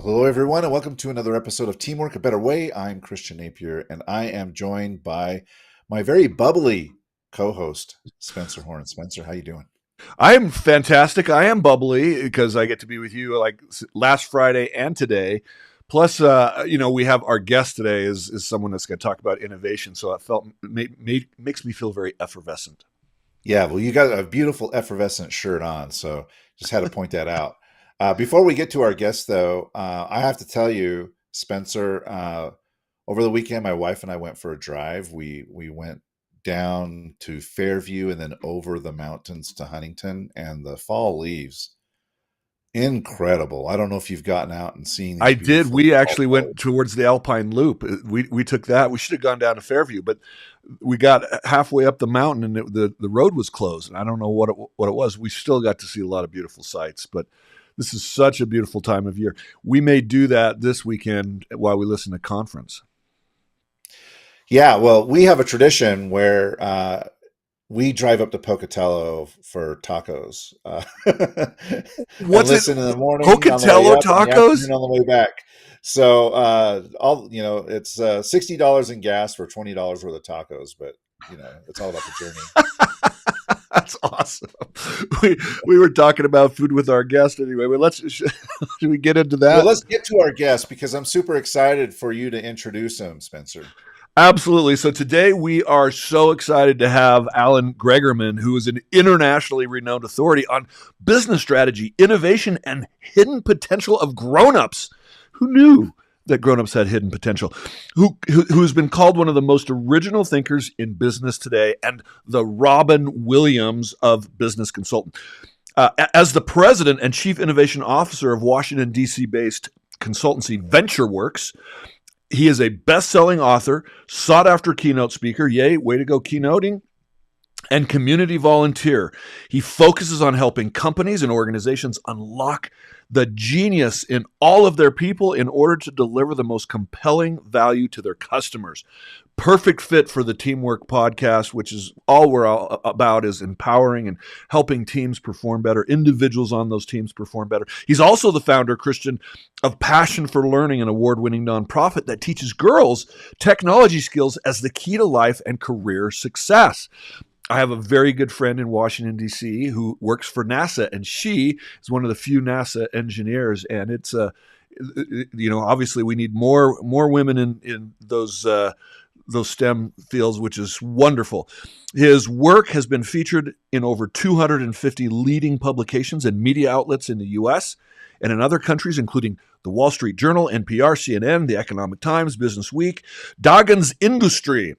Well, hello everyone, and welcome to another episode of Teamwork a Better Way. I'm Christian Napier, and I am joined by my very bubbly co-host, Spencer Horn. Spencer, how you doing? I am fantastic. I am bubbly because I get to be with you like last Friday and today. Plus, we have our guest today is someone that's going to talk about innovation. So it makes me feel very effervescent. Yeah, well, you got a beautiful effervescent shirt on, so just had to point that out. Before we get to our guest, though, I have to tell you, Spencer, over the weekend, my wife and I went for a drive. We went down to Fairview and then over the mountains to Huntington, and the fall leaves, incredible. I don't know if you've gotten out and seen I these did. beautiful We fall actually colors. went towards the Alpine Loop. We took that. We should have gone down to Fairview, but we got halfway up the mountain and the road was closed. And I don't know what it was. We still got to see a lot of beautiful sights, but this is such a beautiful time of year. We may do that this weekend while we listen to conference. Yeah, well, we have a tradition where we drive up to Pocatello for tacos and What's it? listen in the morning on the way Pocatello up and the tacos? afternoon on the way back. So it's $60 in gas for $20 worth of tacos, but it's all about the journey. That's awesome. We were talking about food with our guest anyway. But should we get into Well, that? let's get to our guest because I'm super excited for you to introduce him, Spencer. Absolutely. So today we are so excited to have Alan Gregerman, who is an internationally renowned authority on business strategy, innovation, and hidden potential of grown-ups. Who knew that grown-ups had hidden potential? Who's been called one of the most original thinkers in business today and the Robin Williams of business consultant. As the president and chief innovation officer of Washington, D.C. based consultancy VentureWorks, he is a best-selling author, sought-after keynote speaker, yay, way to go keynoting, and community volunteer. He focuses on helping companies and organizations unlock the genius in all of their people in order to deliver the most compelling value to their customers. Perfect fit for the Teamwork podcast, which is all we're all about, is empowering and helping teams perform better, individuals on those teams perform better. He's also the founder, Christian, of Passion for Learning, an award-winning nonprofit that teaches girls technology skills as the key to life and career success. I have a very good friend in Washington, D.C. who works for NASA, and she is one of the few NASA engineers. And it's, obviously we need more women in those STEM fields, which is wonderful. His work has been featured in over 250 leading publications and media outlets in the U.S. and in other countries, including the Wall Street Journal, NPR, CNN, the Economic Times, Business Week, Dagens Industry,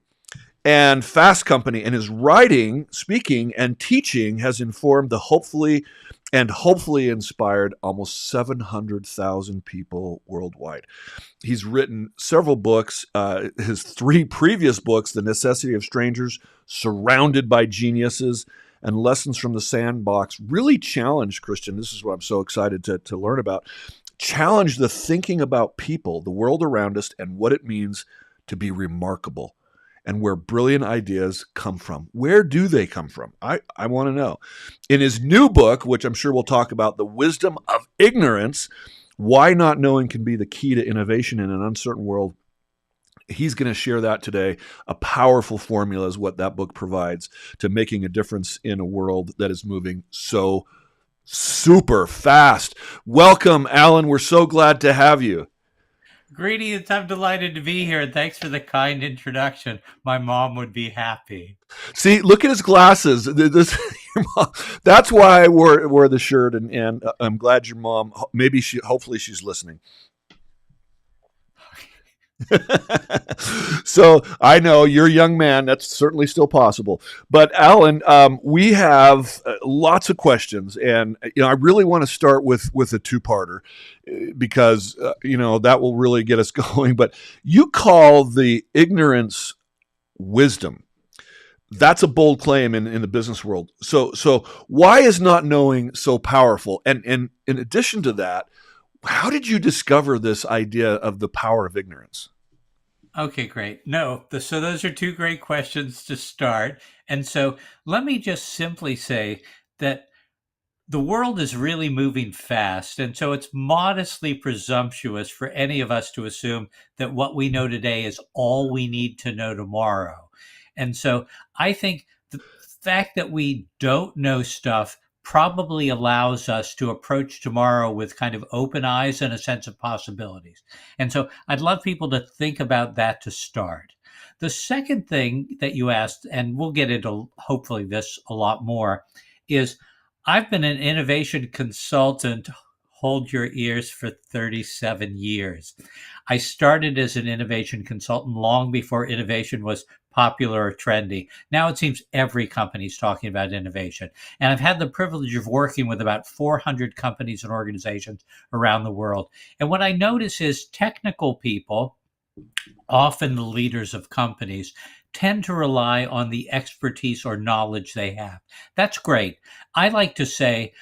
and Fast Company. And his writing, speaking, and teaching has informed the hopefully inspired almost 700,000 people worldwide. He's written several books. His three previous books, The Necessity of Strangers, Surrounded by Geniuses, and Lessons from the Sandbox, really challenged, Christian, this is what I'm so excited to learn about, challenge the thinking about people, the world around us, and what it means to be remarkable, and where brilliant ideas come from. Where do they come from? I want to know. In his new book, which I'm sure we'll talk about, The Wisdom of Ignorance, Why Not Knowing Can Be the Key to Innovation in an Uncertain World, he's going to share that today. A powerful formula is what that book provides to making a difference in a world that is moving so super fast. Welcome, Alan. We're so glad to have you. Greetings, I'm delighted to be here, and thanks for the kind introduction. My mom would be happy. See, look at his glasses. That's why I wore the shirt, and I'm glad your mom, hopefully she's listening. So I know you're a young man. That's certainly still possible. But Alan, we have lots of questions, and I really want to start with a two-parter because that will really get us going. But you call the ignorance wisdom. That's a bold claim in the business world. So why is not knowing so powerful? And in addition to that, how did you discover this idea of the power of ignorance? Okay, great. So those are two great questions to start. And so let me just simply say that The world is really moving fast, and so it's modestly presumptuous for any of us to assume that what we know today is all we need to know tomorrow. And so I think the fact that we don't know stuff probably allows us to approach tomorrow with kind of open eyes and a sense of possibilities. And so I'd love people to think about that to start. The second thing that you asked, and we'll get into hopefully this a lot more, is I've been an innovation consultant, hold your ears, for 37 years. I started as an innovation consultant long before innovation was popular or trendy. Now it seems every company is talking about innovation. And I've had the privilege of working with about 400 companies and organizations around the world. And what I notice is technical people, often the leaders of companies, tend to rely on the expertise or knowledge they have. That's great. I like to say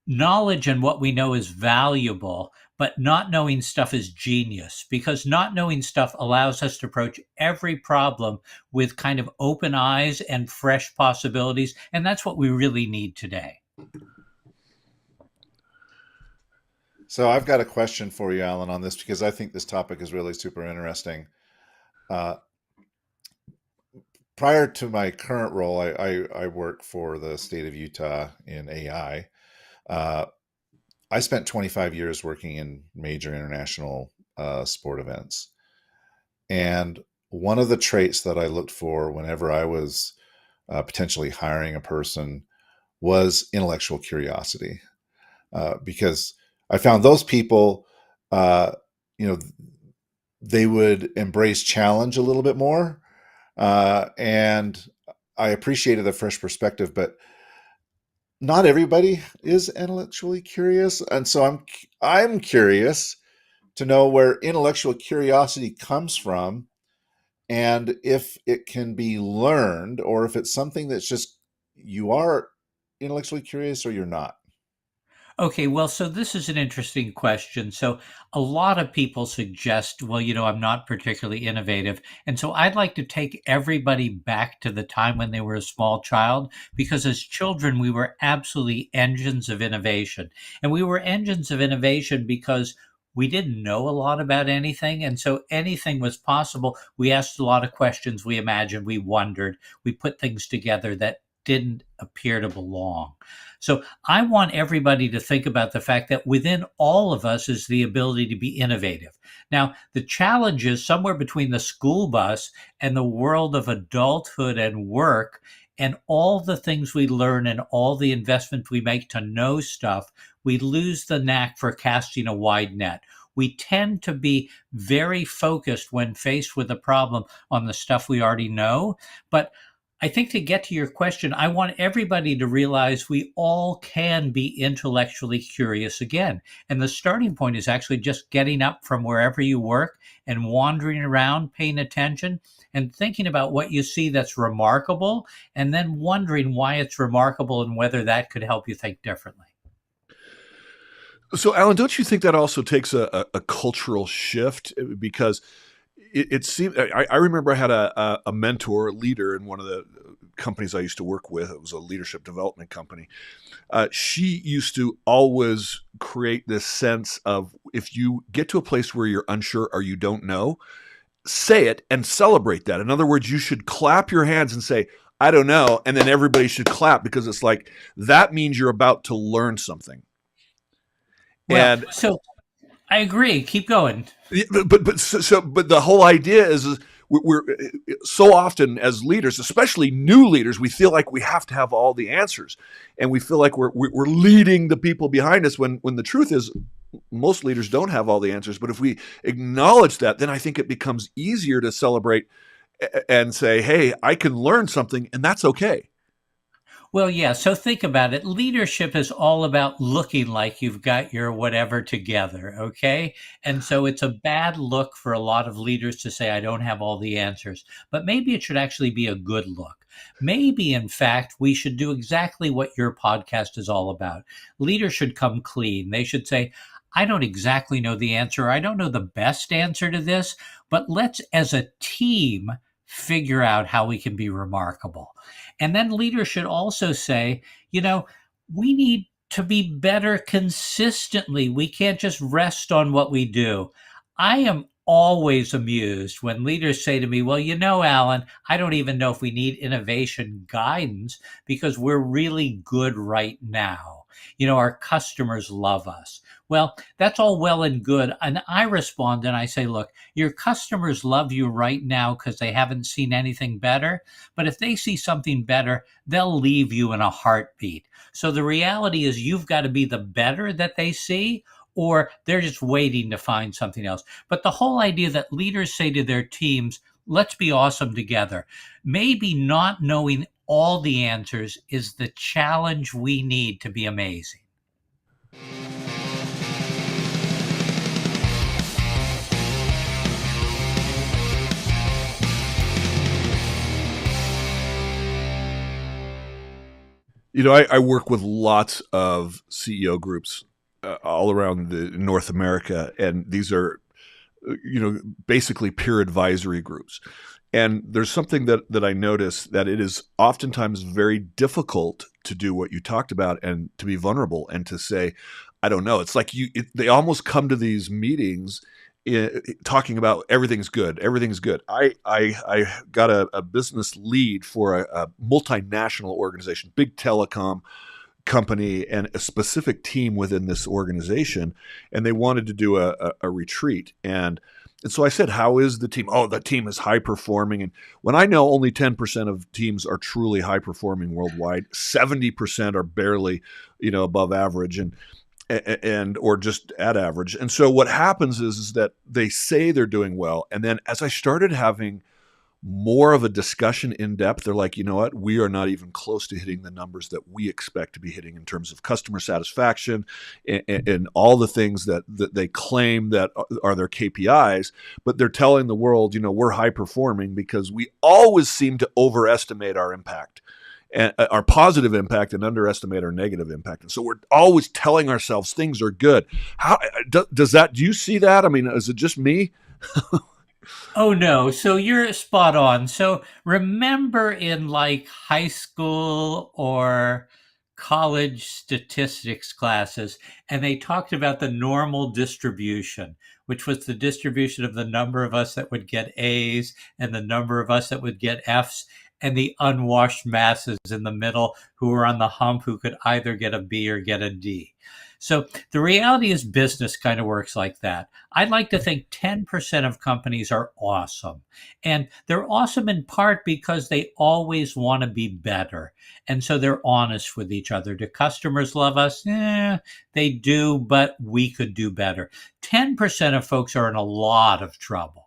knowledge and what we know is valuable, but not knowing stuff is genius, because not knowing stuff allows us to approach every problem with kind of open eyes and fresh possibilities. And that's what we really need today. So I've got a question for you, Alan, on this because I think this topic is really super interesting. Uh, Prior to my current role, I work for the state of Utah in AI. I spent 25 years working in major international sport events. And one of the traits that I looked for whenever I was potentially hiring a person was intellectual curiosity, because I found those people, uh, you know, they would embrace challenge a little bit more, and I appreciated the fresh perspective. But not everybody is intellectually curious, and so I'm curious to know where intellectual curiosity comes from, and if it can be learned, or if it's something that's just you are intellectually curious or you're not. Okay, well, so this is an interesting question. So, a lot of people suggest, well, I'm not particularly innovative. And so, I'd like to take everybody back to the time when they were a small child, because as children, we were absolutely engines of innovation. And we were engines of innovation because we didn't know a lot about anything. And so, anything was possible. We asked a lot of questions, we imagined, we wondered, we put things together that didn't appear to belong. So, I want everybody to think about the fact that within all of us is the ability to be innovative. Now, the challenge is somewhere between the school bus and the world of adulthood and work, and all the things we learn and all the investments we make to know stuff, we lose the knack for casting a wide net. We tend to be very focused when faced with a problem on the stuff we already know. But I think to get to your question, I want everybody to realize we all can be intellectually curious again. And the starting point is actually just getting up from wherever you work and wandering around, paying attention and thinking about what you see that's remarkable, and then wondering why it's remarkable and whether that could help you think differently. So, Alan, don't you think that also takes a cultural shift? Because it seemed, I remember I had a mentor, a leader in one of the companies I used to work with. It was a leadership development company. She used to always create this sense of, if you get to a place where you're unsure or you don't know, say it and celebrate that. In other words, you should clap your hands and say, I don't know. And then everybody should clap, because it's like, that means you're about to learn something. Well, And so I agree. Keep going. but the whole idea is we're so often as leaders, especially new leaders, we feel like we have to have all the answers, and we feel like we're leading the people behind us, when the truth is most leaders don't have all the answers. But if we acknowledge that, then I think it becomes easier to celebrate and say, hey, I can learn something, and that's okay. Well, yeah. So think about it. Leadership is all about looking like you've got your whatever together. Okay. And so it's a bad look for a lot of leaders to say, I don't have all the answers. But maybe it should actually be a good look. Maybe, in fact, we should do exactly what your podcast is all about. Leaders should come clean. They should say, I don't exactly know the answer. I don't know the best answer to this, but let's, as a team, figure out how we can be remarkable. And then leaders should also say, you know, we need to be better consistently. We can't just rest on what we do. I am always amused when leaders say to me, well, Alan, I don't even know if we need innovation guidance because we're really good right now. Our customers love us. Well, that's all well and good. And I respond and I say, look, your customers love you right now because they haven't seen anything better. But if they see something better, they'll leave you in a heartbeat. So the reality is you've got to be the better that they see, or they're just waiting to find something else. But the whole idea that leaders say to their teams, let's be awesome together, maybe not knowing all the answers is the challenge we need to be amazing. I work with lots of CEO groups all around North America, and these are, basically peer advisory groups. And there's something that I notice, that it is oftentimes very difficult to do what you talked about and to be vulnerable and to say, I don't know. It's like they almost come to these meetings talking about everything's good. Everything's good. I got a business lead for a multinational organization, big telecom company, and a specific team within this organization, and they wanted to do a retreat. And so I said, how is the team? Oh, the team is high performing. And when I know only 10% of teams are truly high performing worldwide, 70% are barely, above average and or just at average. And so what happens is that they say they're doing well. And then as I started having more of a discussion in depth, they're like, you know what, we are not even close to hitting the numbers that we expect to be hitting in terms of customer satisfaction and all the things that they claim that are their KPIs. But they're telling the world, we're high performing because we always seem to overestimate our impact and our positive impact and underestimate our negative impact. And so we're always telling ourselves things are good. How does that, do you see that? I mean, is it just me? Oh no, so you're spot on. So remember in like high school or college statistics classes, and they talked about the normal distribution, which was the distribution of the number of us that would get A's and the number of us that would get F's, and the unwashed masses in the middle who were on the hump who could either get a B or get a D. So the reality is business kind of works like that. I'd like to think 10% of companies are awesome. And they're awesome in part because they always want to be better. And so they're honest with each other. Do customers love us? They do, but we could do better. 10% of folks are in a lot of trouble.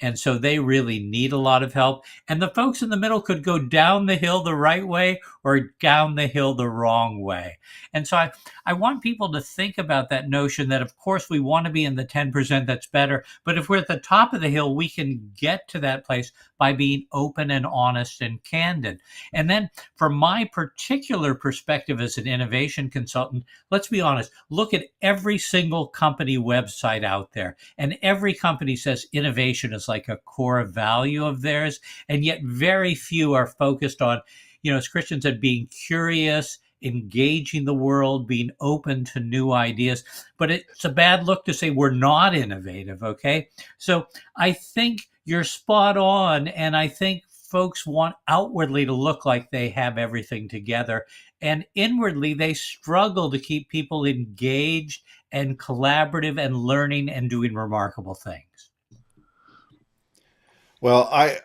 And so they really need a lot of help. And the folks in the middle could go down the hill the right way or down the hill the wrong way. And so I want people to think about that notion that, of course, we want to be in the 10% that's better. But if we're at the top of the hill, we can get to that place by being open and honest and candid. And then from my particular perspective as an innovation consultant, let's be honest, look at every single company website out there. And every company says innovation is like a core value of theirs. And yet very few are focused on, as Christian said, being curious, engaging the world, being open to new ideas. But it's a bad look to say we're not innovative, okay? So I think you're spot on, and I think folks want outwardly to look like they have everything together, and inwardly they struggle to keep people engaged and collaborative and learning and doing remarkable things. Well, I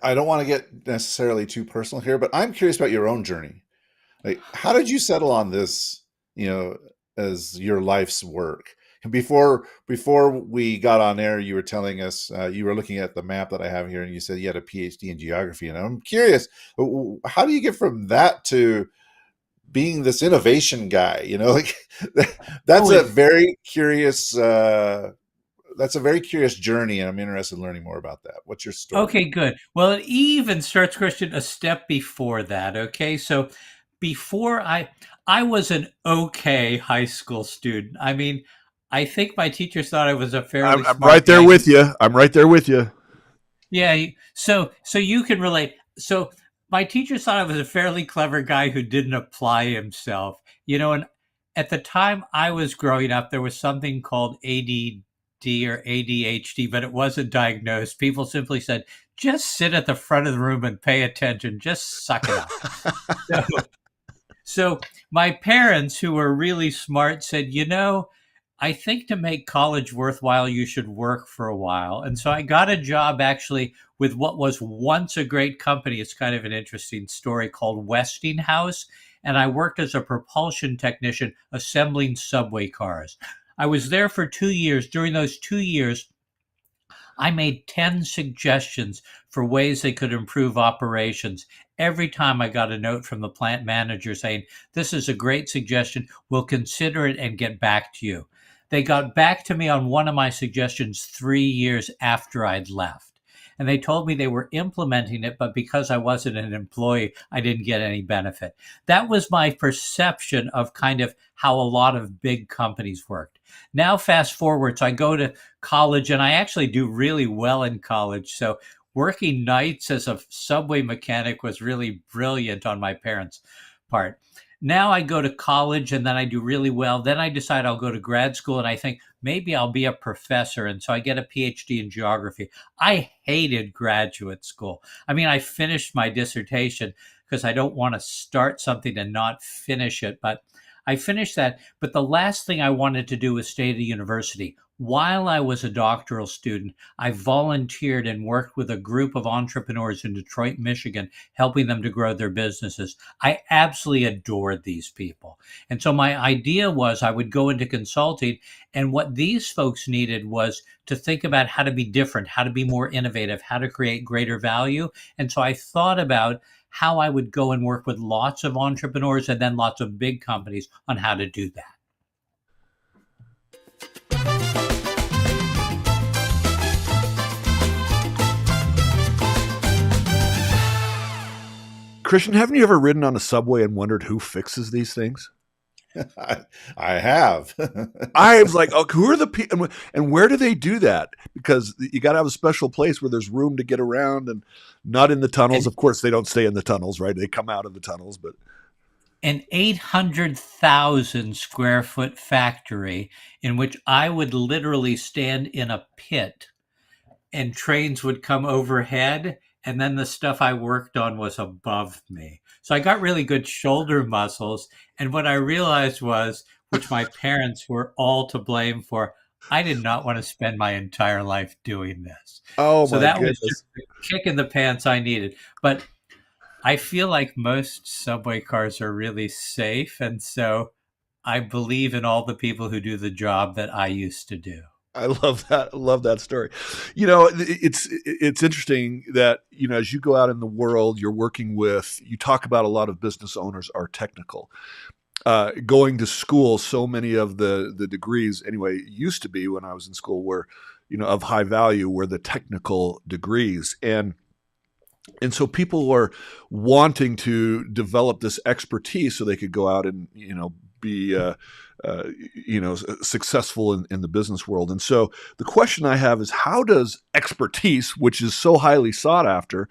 don't want to get necessarily too personal here, but I'm curious about your own journey. Like, how did you settle on this, as your life's work? And before we got on air, you were telling us you were looking at the map that I have here, and you said you had a PhD in geography. And I'm curious, how do you get from that to being this innovation guy? Like that's Oh, a very curious. That's a very curious journey, and I'm interested in learning more about that. What's your story? okay, good. Well, it even starts, Christian, a step before that. Okay, so before I was an okay high school student. I mean, I think my teachers thought I was a fairly I'm smart right there guy. with you. I'm right there with you. Yeah, so you can relate. So my teachers thought I was a fairly clever guy who didn't apply himself. And at the time I was growing up, there was something called ADD or ADHD, but it wasn't diagnosed. People simply said, just sit at the front of the room and pay attention, just suck it up. So my parents, who were really smart, said, I think to make college worthwhile, you should work for a while. And so I got a job actually with what was once a great company. It's kind of an interesting story called Westinghouse. And I worked as a propulsion technician assembling subway cars. I was there for 2 years. During those 2 years, I made 10 suggestions for ways they could improve operations. Every time I got a note from the plant manager saying, this is a great suggestion, we'll consider it and get back to you. They got back to me on one of my suggestions 3 years after I'd left. And they told me they were implementing it, but because I wasn't an employee, I didn't get any benefit. That was my perception of kind of how a lot of big companies worked. Now, fast forward, so I go to college, and I actually do really well in college. So working nights as a subway mechanic was really brilliant on my parents' part. Now I go to college and then I do really well. Then I decide I'll go to grad school and I think maybe I'll be a professor. And so I get a PhD in geography. I hated graduate school. I mean, I finished my dissertation because I don't want to start something and not finish it. But I finished that. But the last thing I wanted to do was stay at a university. While I was a doctoral student, I volunteered and worked with a group of entrepreneurs in Detroit, Michigan, helping them to grow their businesses. I absolutely adored these people. And so my idea was I would go into consulting, and what these folks needed was to think about how to be different, how to be more innovative, how to create greater value. And so I thought about how I would go and work with lots of entrepreneurs and then lots of big companies on how to do that. Christian, haven't you ever ridden on a subway and wondered who fixes these things? I have. I was like, oh, who are the people and where do they do that? Because you got to have a special place where there's room to get around and not in the tunnels. Of course, they don't stay in the tunnels, right? They come out of the tunnels, but an 800,000 square foot factory in which I would literally stand in a pit and trains would come overhead, and then the stuff I worked on was above me. So I got really good shoulder muscles. And what I realized was, which my parents were all to blame for, I did not want to spend my entire life doing this. oh So my that was goodness. just the kick in the pants I needed. But I feel like most subway cars are really safe. And so I believe in all the people who do the job that I used to do. I love that. I love that story. It's interesting that, as you go out in the world, you talk about a lot of business owners are technical. Going to school, so many of the degrees, anyway, used to be when I was in school were, of high value were the technical degrees. And so people were wanting to develop this expertise so they could go out and, be successful in the business world. And so the question I have is, how does expertise, which is so highly sought after,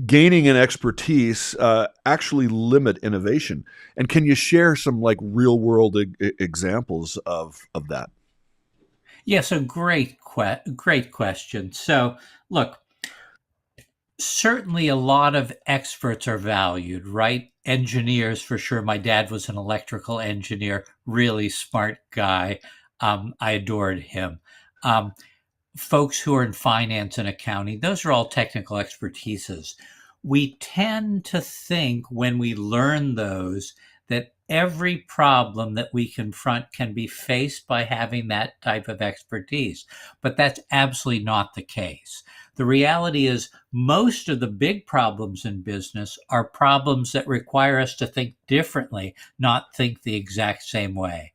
gaining an expertise actually limit innovation? And can you share some like real world examples of that? Yeah, so great question. So look, certainly a lot of experts are valued, right? Engineers, for sure. My dad was an electrical engineer, really smart guy. I adored him. Folks who are in finance and accounting, those are all technical expertises. We tend to think when we learn those that every problem that we confront can be faced by having that type of expertise. But that's absolutely not the case. The reality is most of the big problems in business are problems that require us to think differently, not think the exact same way.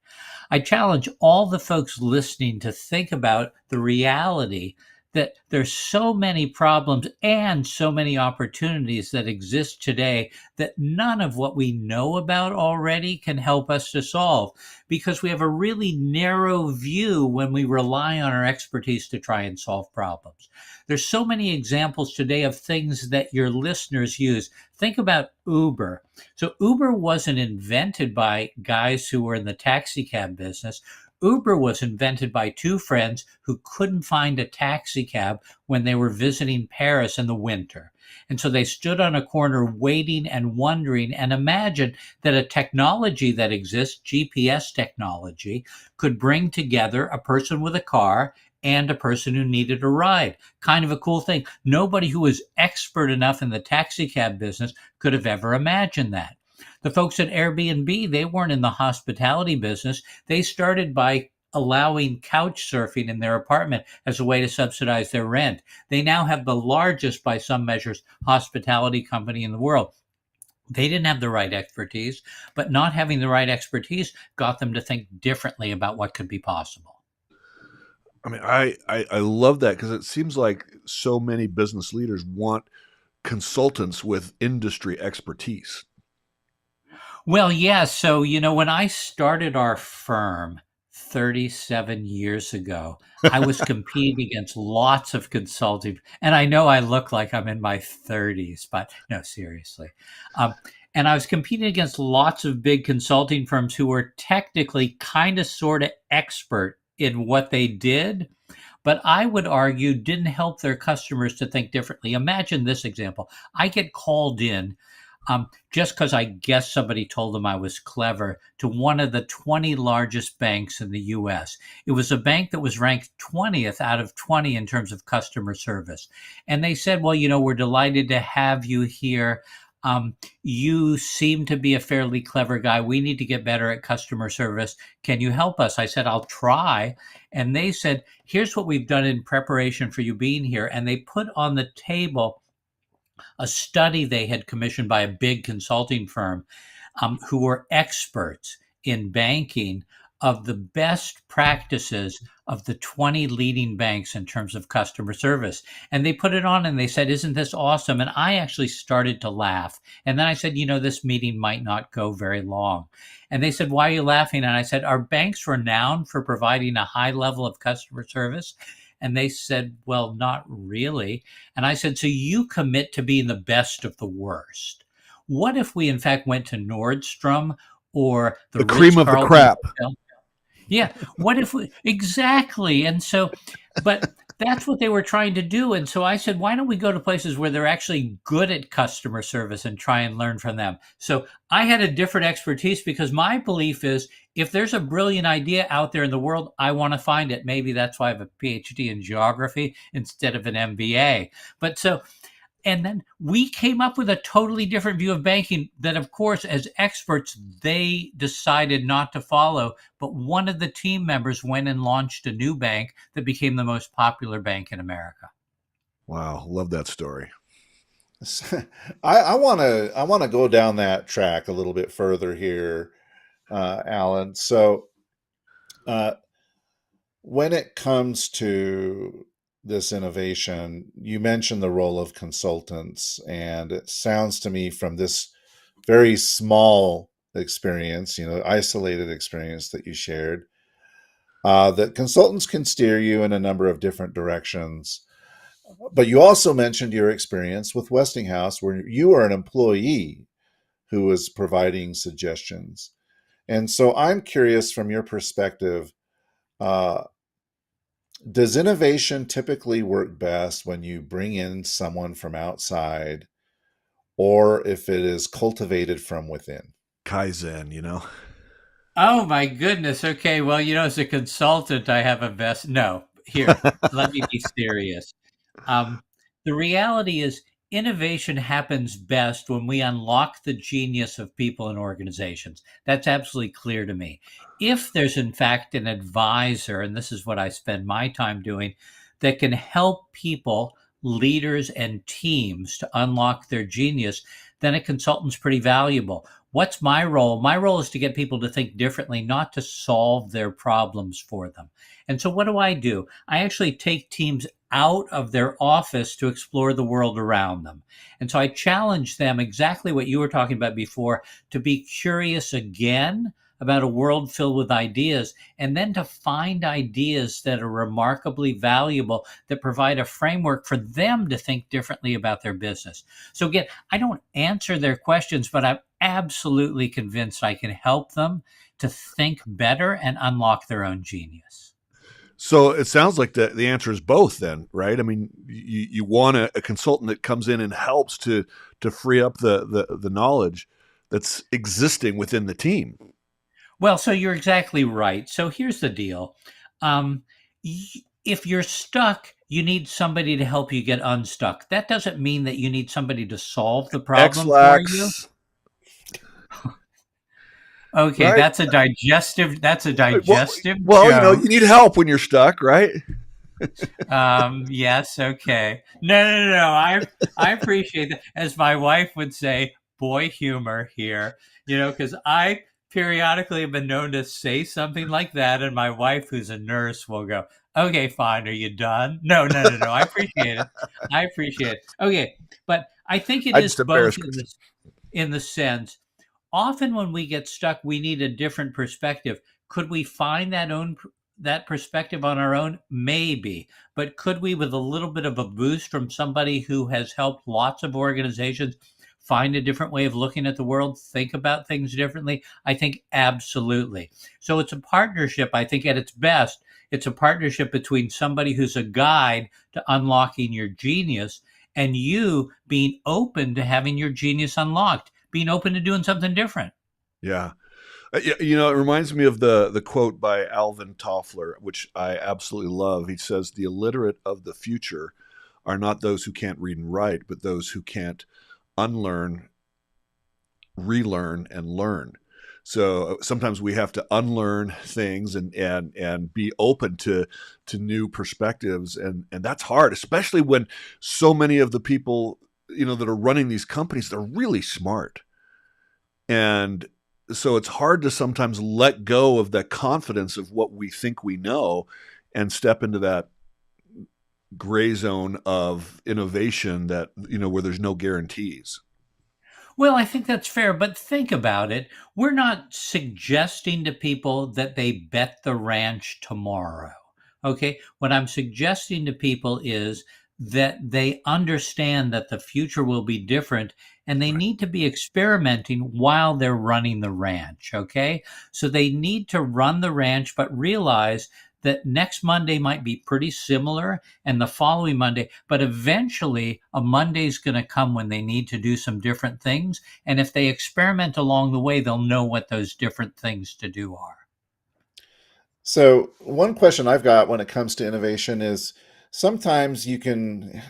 I challenge all the folks listening to think about the reality that there's so many problems and so many opportunities that exist today that none of what we know about already can help us to solve, because we have a really narrow view when we rely on our expertise to try and solve problems. There's so many examples today of things that your listeners use. Think about Uber. So Uber wasn't invented by guys who were in the taxi cab business. Uber was invented by two friends who couldn't find a taxi cab when they were visiting Paris in the winter. And so they stood on a corner waiting and wondering, and imagined that a technology that exists, GPS technology, could bring together a person with a car and a person who needed a ride. Kind of a cool thing. Nobody who was expert enough in the taxi cab business could have ever imagined that. The folks at Airbnb, they weren't in the hospitality business. They started by allowing couch surfing in their apartment as a way to subsidize their rent. They now have the largest, by some measures, hospitality company in the world. They didn't have the right expertise, but not having the right expertise got them to think differently about what could be possible. I mean, I love that, because it seems like so many business leaders want consultants with industry expertise. Well, yeah. So, when I started our firm 37 years ago, I was competing against lots of consulting. And I know I look like I'm in my 30s, but no, seriously. Um, and I was competing against lots of big consulting firms who were technically kind of sort of expert in what they did, but I would argue didn't help their customers to think differently. Imagine this example. I get called in just because I guess somebody told them I was clever, to one of the 20 largest banks in the US. It was a bank that was ranked 20th out of 20 in terms of customer service. And they said, well, we're delighted to have you here. You seem to be a fairly clever guy. We need to get better at customer service. Can you help us? I said, I'll try. And they said, here's what we've done in preparation for you being here. And they put on the table a study they had commissioned by a big consulting firm, who were experts in banking, of the best practices of the 20 leading banks in terms of customer service. And they put it on and they said, isn't this awesome? And I actually started to laugh. And then I said, this meeting might not go very long. And they said, why are you laughing? And I said, are banks renowned for providing a high level of customer service? And they said, well, not really. And I said, so you commit to being the best of the worst. What if we, in fact, went to Nordstrom or the The cream of the Ritz-Carlton crap. Hotel? Yeah. What if we, exactly. And so, but that's what they were trying to do. And so I said, why don't we go to places where they're actually good at customer service and try and learn from them? So I had a different expertise, because my belief is, if there's a brilliant idea out there in the world, I want to find it. Maybe that's why I have a PhD in geography instead of an MBA. But so, and then we came up with a totally different view of banking that, of course, as experts, they decided not to follow. But one of the team members went and launched a new bank that became the most popular bank in America. Wow, love that story. I want to go down that track a little bit further here, Alan. So, uh, when it comes to this innovation, you mentioned the role of consultants, and it sounds to me from this very small experience, isolated experience that you shared, that consultants can steer you in a number of different directions. But you also mentioned your experience with Westinghouse, where you are an employee who was providing suggestions. And so I'm curious, from your perspective, uh, does innovation typically work best when you bring in someone from outside, or if it is cultivated from within? Kaizen. Oh my goodness. Okay. Well, as a consultant, I have a best. No, here, let me be serious. Um, the reality is, innovation happens best when we unlock the genius of people and organizations. That's absolutely clear to me. If there's, in fact, an advisor, and this is what I spend my time doing, that can help people, leaders, and teams to unlock their genius, then a consultant's pretty valuable. What's my role? My role is to get people to think differently, not to solve their problems for them. And so what do? I actually take teams out of their office to explore the world around them. And so I challenge them exactly what you were talking about before, to be curious again about a world filled with ideas, and then to find ideas that are remarkably valuable, that provide a framework for them to think differently about their business. So again, I don't answer their questions, but I'm absolutely convinced I can help them to think better and unlock their own genius. So it sounds like the answer is both then, right? I mean, you want a consultant that comes in and helps to free up the knowledge that's existing within the team. Well, so you're exactly right. So here's the deal. Um, if you're stuck, you need somebody to help you get unstuck. That doesn't mean that you need somebody to solve the problem for you. X-Lax, Okay, right? that's a Well, digestive well, you joke. need help when you're stuck, right? Yes, okay. No. I appreciate that. As my wife would say, boy humor here, because I periodically have been known to say something like that, and my wife, who's a nurse, will go, okay, fine, are you done? No. I appreciate it. I appreciate it. Okay, but I think it I is just both embarrassed myself. in the sense, often when we get stuck, we need a different perspective. Could we find that perspective on our own? Maybe. But could we, with a little bit of a boost from somebody who has helped lots of organizations find a different way of looking at the world, think about things differently? I think absolutely. So it's a partnership. I think at its best, it's a partnership between somebody who's a guide to unlocking your genius, and you being open to having your genius unlocked, being open to doing something different. Yeah. It reminds me of the quote by Alvin Toffler, which I absolutely love. He says, "The illiterate of the future are not those who can't read and write, but those who can't unlearn, relearn, and learn." So sometimes we have to unlearn things and be open to new perspectives, and that's hard, especially when so many of the people that are running these companies, they're really smart. And so it's hard to sometimes let go of that confidence of what we think we know and step into that gray zone of innovation that, where there's no guarantees. Well, I think that's fair, but think about it. We're not suggesting to people that they bet the ranch tomorrow. Okay. What I'm suggesting to people is that they understand that the future will be different, and they Right. need to be experimenting while they're running the ranch. Okay. So they need to run the ranch, but realize that next Monday might be pretty similar, and the following Monday, but eventually a Monday's going to come when they need to do some different things. And if they experiment along the way, they'll know what those different things to do are. So one question I've got when it comes to innovation is sometimes you can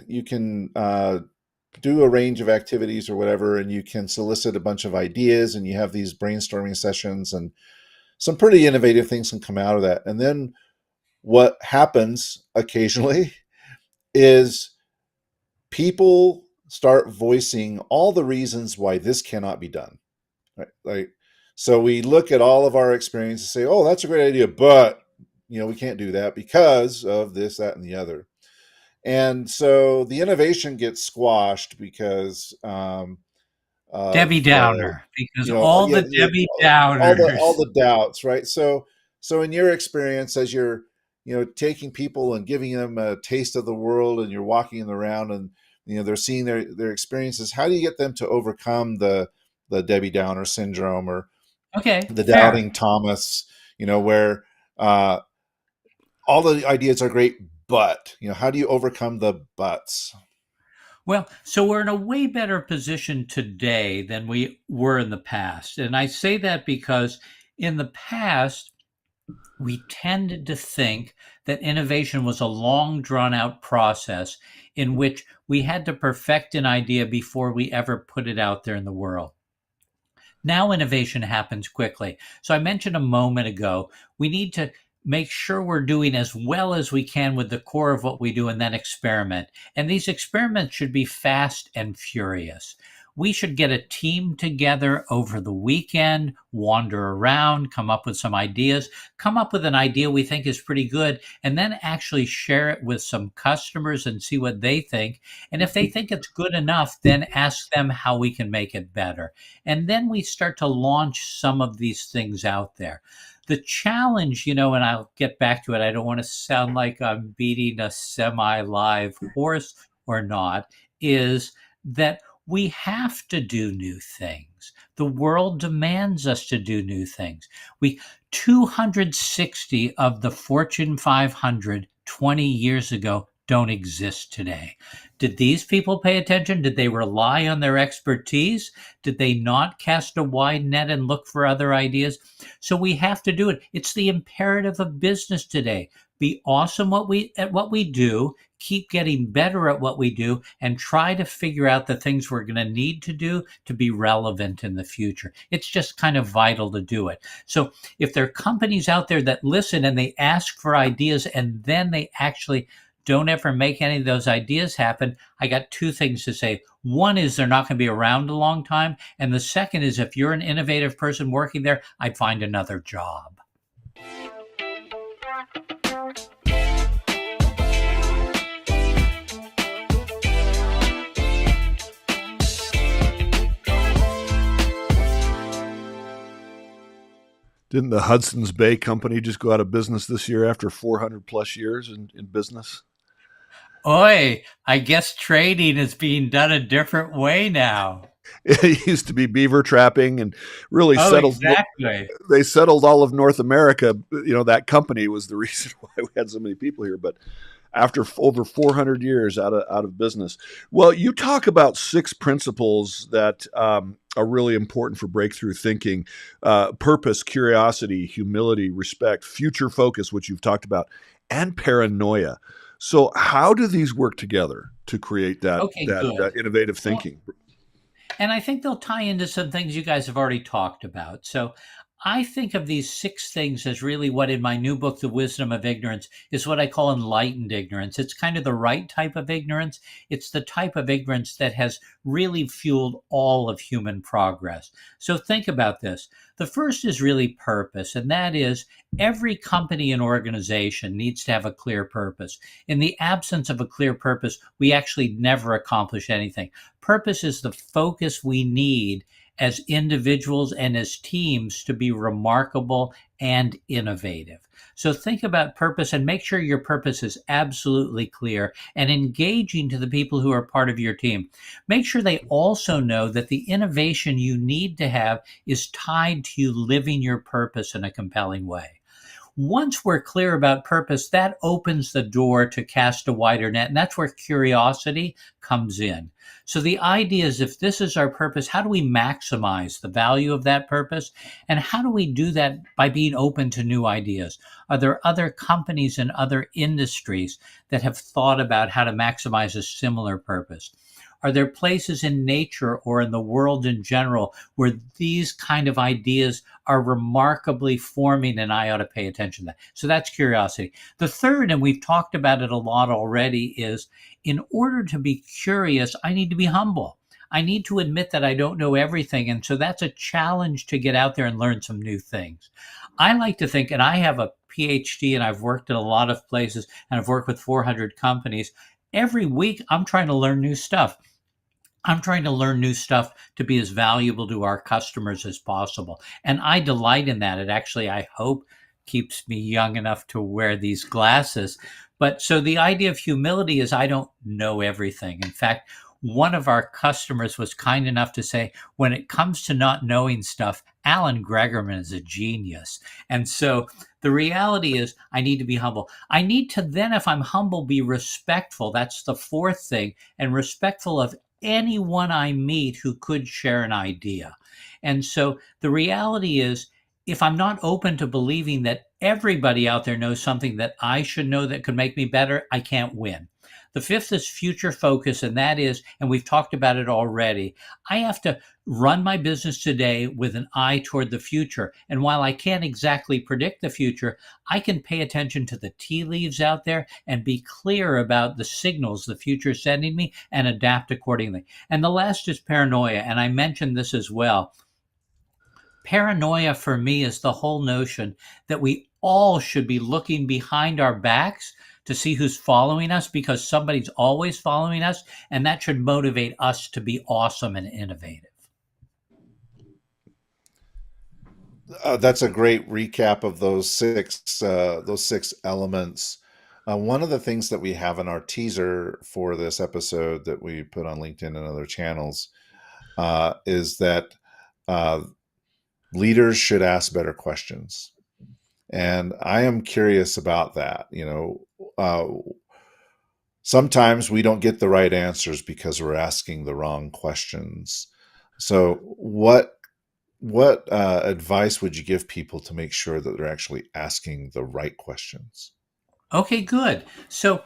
do a range of activities or whatever, and you can solicit a bunch of ideas, and you have these brainstorming sessions, and some pretty innovative things can come out of that. And then what happens occasionally is people start voicing all the reasons why this cannot be done. Right? Like, so we look at all of our experience and say, "Oh, that's a great idea, but we can't do that because of this, that, and the other." And so the innovation gets squashed because of Debbie Downer, because all yeah, the Debbie all Downers. the doubts, right? So in your experience, as you're taking people and giving them a taste of the world, and you're walking them around, and they're seeing their experiences, how do you get them to overcome the Debbie Downer syndrome, or Okay, the fair. doubting Thomas, where uh, all the ideas are great, but how do you overcome the buts? Well, so we're in a way better position today than we were in the past. And I say that because in the past, we tended to think that innovation was a long, drawn out process in which we had to perfect an idea before we ever put it out there in the world. Now innovation happens quickly. So I mentioned a moment ago, we need to make sure we're doing as well as we can with the core of what we do, and then experiment. And these experiments should be fast and furious. we should get a team together over the weekend, wander around, come up with some ideas, come up with an idea we think is pretty good, and then actually share it with some customers and see what they think. And if they think it's good enough, then ask them how we can make it better. And then we start to launch some of these things out there. The challenge, and I'll get back to it, I don't want to sound like I'm beating a semi live horse or not, is that we have to do new things. The world demands us to do new things. We 260 of the Fortune 500 20 years ago don't exist today. Did these people pay attention? Did they rely on their expertise? Did they not cast a wide net and look for other ideas? So we have to do it. It's the imperative of business today. Be awesome at what we do, keep getting better at what we do, and try to figure out the things we're going to need to do to be relevant in the future. It's just kind of vital to do it. So if there are companies out there that listen and they ask for ideas and then they actually don't ever make any of those ideas happen, I got two things to say. One is they're not going to be around a long time. And the second is if you're an innovative person working there, I'd find another job. Didn't the Hudson's Bay Company just go out of business this year after 400 plus years in business? Oi, I guess trading is being done a different way now. It used to be beaver trapping and really Oh, settled. exactly. They settled all of North America. That company was the reason why we had so many people here. But after over 400 years out of business. Well, you talk about 6 principles that are really important for breakthrough thinking: purpose, curiosity, humility, respect, future focus, which you've talked about, and paranoia. So how do these work together to create that innovative thinking? Well, and I think they'll tie into some things you guys have already talked about. So I think of these 6 things as really what in my new book, The Wisdom of Ignorance, is what I call enlightened ignorance. It's kind of the right type of ignorance. It's the type of ignorance that has really fueled all of human progress. So think about this. The first is really purpose, and that is every company and organization needs to have a clear purpose. In the absence of a clear purpose, we actually never accomplish anything. Purpose is the focus we need as individuals and as teams to be remarkable and innovative. So think about purpose and make sure your purpose is absolutely clear and engaging to the people who are part of your team. Make sure they also know that the innovation you need to have is tied to you living your purpose in a compelling way. Once we're clear about purpose, that opens the door to cast a wider net. And that's where curiosity comes in. So the idea is, if this is our purpose, how do we maximize the value of that purpose? And how do we do that by being open to new ideas? Are there other companies and other industries that have thought about how to maximize a similar purpose? Are there places in nature or in the world in general where these kind of ideas are remarkably forming, and I ought to pay attention to that? So that's curiosity. The third, and we've talked about it a lot already, is in order to be curious, I need to be humble. I need to admit that I don't know everything. And so that's a challenge to get out there and learn some new things. I like to think, and I have a PhD and I've worked in a lot of places and I've worked with 400 companies. Every week, I'm trying to learn new stuff. I'm trying to learn new stuff to be as valuable to our customers as possible. And I delight in that. It actually, I hope, keeps me young enough to wear these glasses. But so the idea of humility is I don't know everything. In fact, one of our customers was kind enough to say, when it comes to not knowing stuff, Alan Gregerman is a genius. And so the reality is I need to be humble. I need to then, if I'm humble, be respectful. That's the fourth thing. And respectful of anyone I meet who could share an idea. And so the reality is, if I'm not open to believing that everybody out there knows something that I should know that could make me better, I can't win. The fifth is future focus, and that is, and we've talked about it already, I have to run my business today with an eye toward the future. And while I can't exactly predict the future, I can pay attention to the tea leaves out there and be clear about the signals the future is sending me and adapt accordingly. And the last is paranoia, and I mentioned this as well. Paranoia for me is the whole notion that we all should be looking behind our backs to see who's following us, because somebody's always following us, and that should motivate us to be awesome and innovative. That's a great recap of those six elements. One of the things that we have in our teaser for this episode that we put on LinkedIn and other channels is that uh, leaders should ask better questions. And I am curious about that. Sometimes we don't get the right answers because we're asking the wrong questions. So, what advice would you give people to make sure that they're actually asking the right questions? Okay, good. So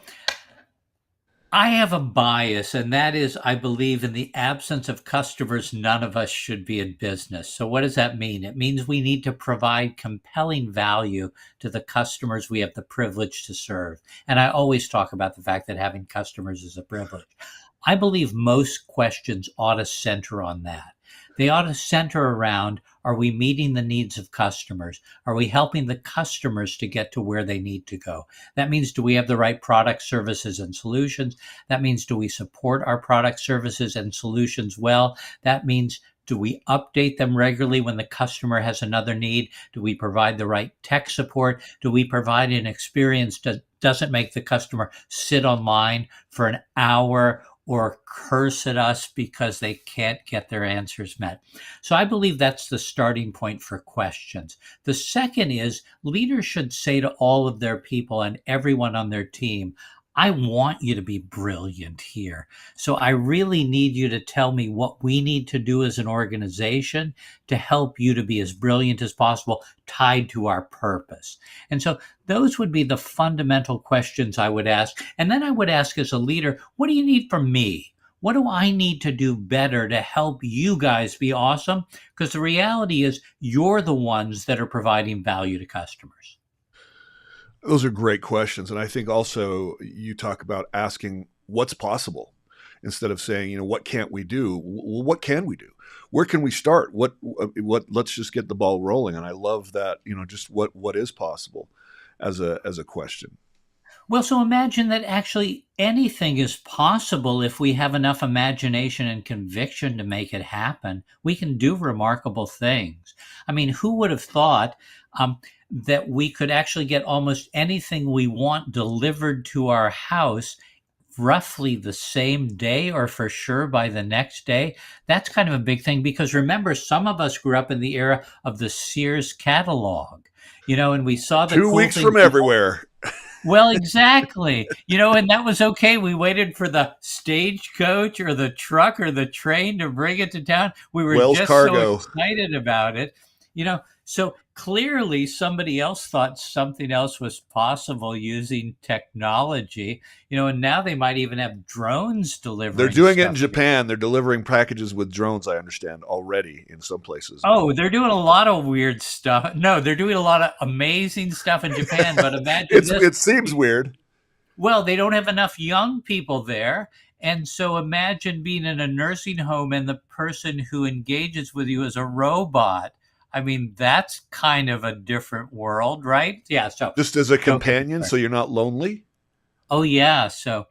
I have a bias, and that is I believe in the absence of customers, none of us should be in business. So, what does that mean? It means we need to provide compelling value to the customers we have the privilege to serve. And I always talk about the fact that having customers is a privilege. I believe most questions ought to center on that. They ought to center around, are we meeting the needs of customers? Are we helping the customers to get to where they need to go? That means, do we have the right products, services, and solutions? That means, do we support our products, services, and solutions well? That means, do we update them regularly when the customer has another need? Do we provide the right tech support? Do we provide an experience that doesn't make the customer sit online for an hour or curse at us because they can't get their answers met? So I believe that's the starting point for questions. The second is, leaders should say to all of their people and everyone on their team, I want you to be brilliant here. So I really need you to tell me what we need to do as an organization to help you to be as brilliant as possible, tied to our purpose. And so those would be the fundamental questions I would ask. And then I would ask, as a leader, what do you need from me? What do I need to do better to help you guys be awesome? Because the reality is, you're the ones that are providing value to customers. Those are great questions. And I think also you talk about asking what's possible instead of saying, what can't we do? Well, what can we do? Where can we start? Let's just get the ball rolling. And I love that, just what is possible as a question. Well, so imagine that actually anything is possible if we have enough imagination and conviction to make it happen. We can do remarkable things. I mean, who would have thought that we could actually get almost anything we want delivered to our house roughly the same day, or for sure by the next day? That's kind of a big thing, because remember, some of us grew up in the era of the Sears catalog, and we saw the 2 cool weeks things. from everywhere. Well, exactly. And that was okay. We waited for the stagecoach or the truck or the train to bring it to town. We were Wells just Cargo. so excited about it. So clearly somebody else thought something else was possible using technology, and now they might even have drones delivering. They're doing it in stuff. Japan. They're delivering packages with drones, I understand, already in some places. Oh, they're doing a lot of weird stuff. No, they're doing a lot of amazing stuff in Japan, but imagine this. It seems weird. Well, they don't have enough young people there. And so imagine being in a nursing home and the person who engages with you is a robot. I mean, that's kind of a different world, right? Yeah. So just as a companion, so you're not lonely. Oh, yeah. So,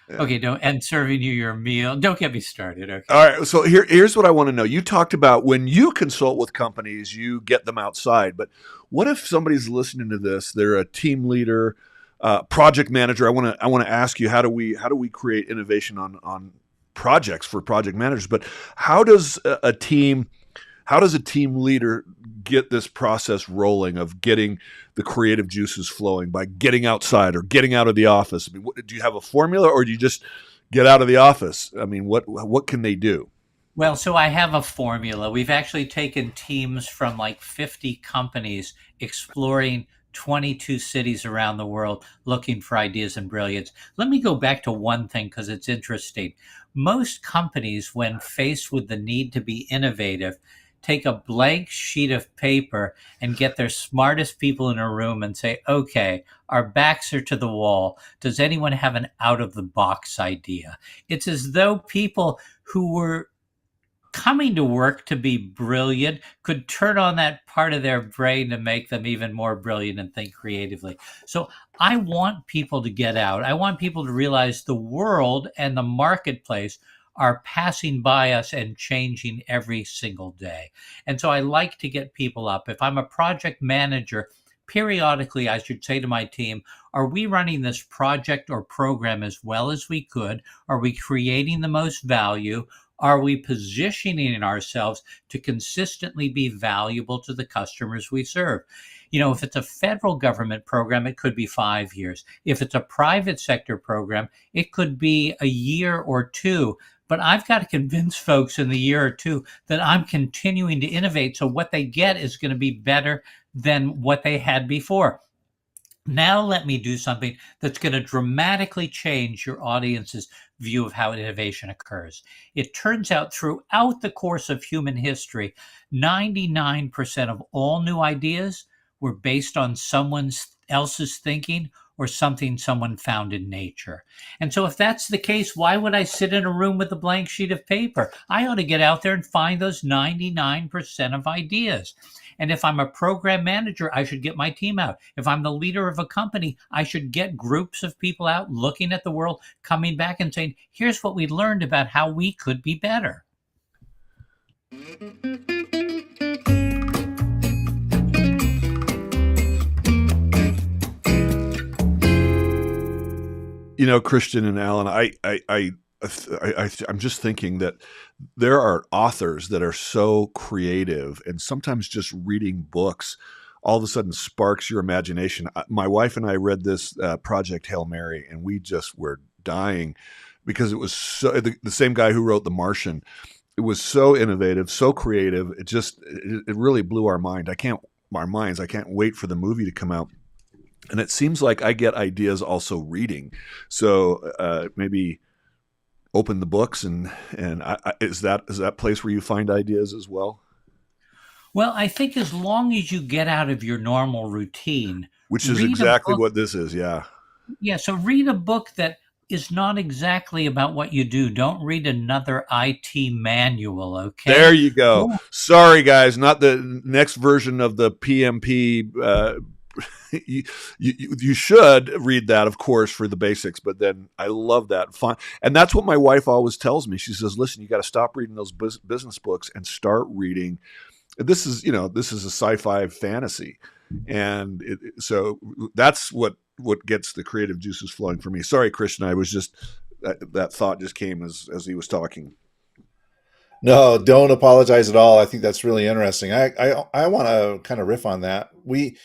okay. And serving you your meal. Don't get me started. Okay. All right. So here's what I want to know. You talked about when you consult with companies, you get them outside. But what if somebody's listening to this? They're a team leader, project manager. I want to ask you, how do we create innovation on projects for project managers? But how does a team leader get this process rolling of getting the creative juices flowing by getting outside or getting out of the office? I mean, do you have a formula, or do you just get out of the office? I mean, what can they do? Well, so I have a formula. We've actually taken teams from like 50 companies exploring 22 cities around the world looking for ideas and brilliance. Let me go back to one thing because it's interesting. Most companies, when faced with the need to be innovative, take a blank sheet of paper and get their smartest people in a room and say, okay, our backs are to the wall. Does anyone have an out of the box idea? It's as though people who were coming to work to be brilliant could turn on that part of their brain to make them even more brilliant and think creatively. So I want people to get out. I want people to realize the world and the marketplace are passing by us and changing every single day. And so I like to get people up. If I'm a project manager, periodically I should say to my team, are we running this project or program as well as we could? Are we creating the most value? Are we positioning ourselves to consistently be valuable to the customers we serve? If it's a federal government program, it could be 5 years. If it's a private sector program, it could be a year or two. But I've got to convince folks in the year or two that I'm continuing to innovate. So what they get is going to be better than what they had before. Now let me do something that's going to dramatically change your audience's view of how innovation occurs. It turns out throughout the course of human history, 99% of all new ideas were based on someone else's thinking or something someone found in nature. And so if that's the case, why would I sit in a room with a blank sheet of paper? I ought to get out there and find those 99% of ideas. And if I'm a program manager, I should get my team out. If I'm the leader of a company, I should get groups of people out looking at the world, coming back and saying, here's what we learned about how we could be better. Christian and Alan, I'm just thinking that there are authors that are so creative, and sometimes just reading books all of a sudden sparks your imagination. My wife and I read this Project Hail Mary, and we just were dying because it was so, the same guy who wrote The Martian. It was so innovative, so creative. It really blew our minds. I can't wait for the movie to come out. And it seems like I get ideas also reading. So maybe open the books and is that place where you find ideas as well? Well, I think as long as you get out of your normal routine, which is exactly what this is. Yeah. Yeah. So read a book that is not exactly about what you do. Don't read another IT manual. Okay. There you go. Yeah. Sorry, guys, not the next version of the PMP. You should read that, of course, for the basics, but then I love that. Fun. And that's what my wife always tells me. She says, listen, you got to stop reading those business books and start reading. This is a sci-fi fantasy. And so that's what gets the creative juices flowing for me. Sorry, Christian, I was just, that thought just came as he was talking. No, don't apologize at all. I think that's really interesting. I want to kind of riff on that. We